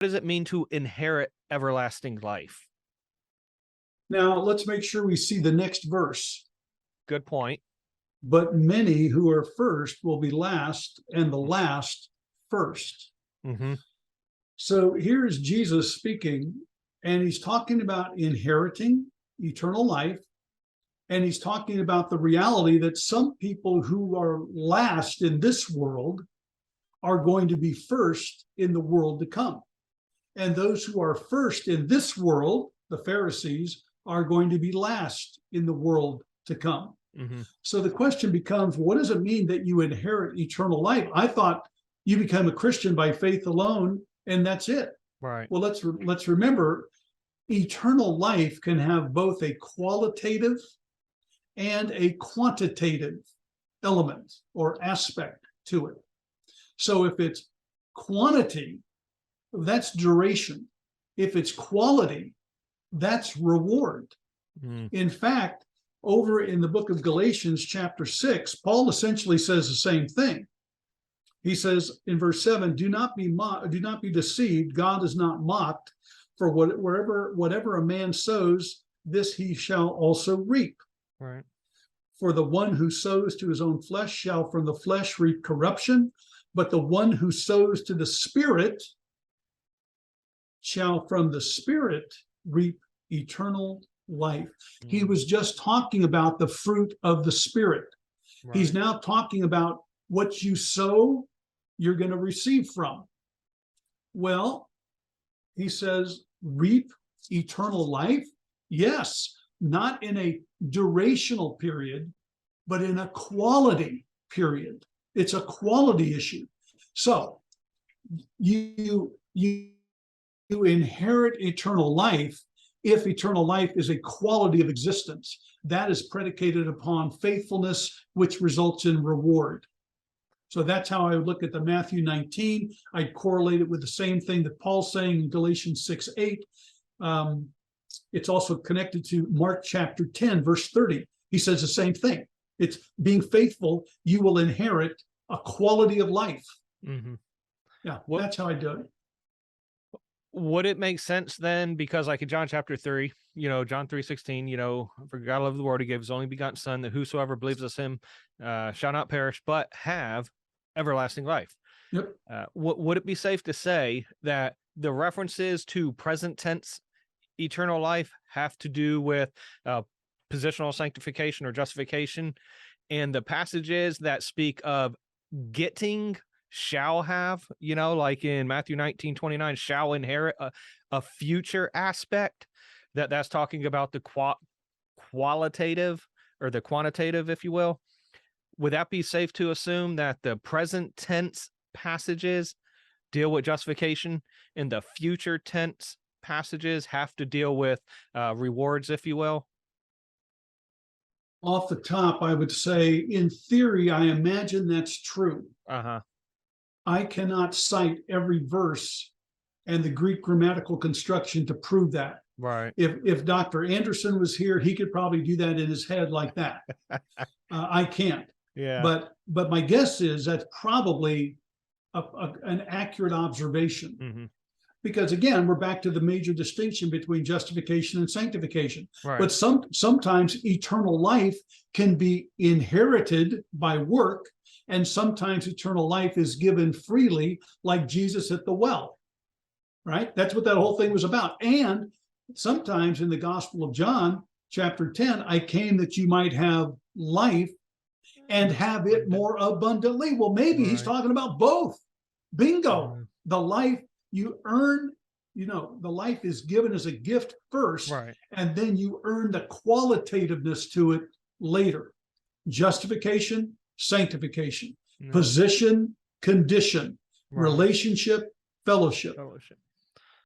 does it mean to inherit everlasting life? Now, let's make sure we see the next verse. Good point. But many who are first will be last, and the last first. Mm-hmm. So here is Jesus speaking, and he's talking about inheriting eternal life. And he's talking about the reality that some people who are last in this world are going to be first in the world to come. And those who are first in this world, the Pharisees, are going to be last in the world to come. Mm-hmm. So the question becomes, what does it mean that you inherit eternal life? I thought you become a Christian by faith alone, and that's it. Right. Well, let's remember, eternal life can have both a qualitative and a quantitative element or aspect to it. So if it's quantity, that's duration. If it's quality, that's reward. Mm. In fact, over in the book of Galatians, chapter 6, Paul essentially says the same thing. He says in verse 7, do not be deceived, God is not mocked, for whatever a man sows, this he shall also reap. Right. For the one who sows to his own flesh shall from the flesh reap corruption, but the one who sows to the Spirit shall from the Spirit reap eternal life. Mm. He was just talking about the fruit of the Spirit. Right. He's now talking about what you sow, you're going to receive from. Well, he says, reap eternal life? Yes, not in a durational period, but in a quality period. It's a quality issue. So you inherit eternal life if eternal life is a quality of existence. That is predicated upon faithfulness, which results in reward. So that's how I would look at the Matthew 19. I'd correlate it with the same thing that Paul's saying in Galatians 6:8. It's also connected to Mark chapter 10, verse 30. He says the same thing. It's being faithful, you will inherit a quality of life. Mm-hmm. Yeah, that's how I do it. Would it make sense then, because like in John chapter 3, John 3:16, for God loved the world, he gave his only begotten son, that whosoever believes in him shall not perish, but have everlasting life. Yep. Would it be safe to say that the references to present tense eternal life have to do with positional sanctification or justification, and the passages that speak of getting shall have, like in Matthew 19:29, shall inherit a future aspect, that's talking about the qualitative or the quantitative, if you will? Would that be safe to assume that the present tense passages deal with justification and the future tense passages have to deal with rewards, if you will? Off the top, I would say, in theory, I imagine that's true. Uh-huh. I cannot cite every verse and the Greek grammatical construction to prove that. Right. If Dr. Anderson was here, he could probably do that in his head like that. I can't. Yeah. But my guess is that's probably an accurate observation. Mm-hmm. Because again, we're back to the major distinction between justification and sanctification. Right. But sometimes eternal life can be inherited by work, and sometimes eternal life is given freely, like Jesus at the well. Right? That's what that whole thing was about. And sometimes in the Gospel of John, chapter 10, I came that you might have life and have it more abundantly. Well, maybe he's talking about both. Bingo. Right. The life you earn, the life is given as a gift first, right, and then you earn the qualitativeness to it later. Justification, sanctification, position, condition, relationship, fellowship.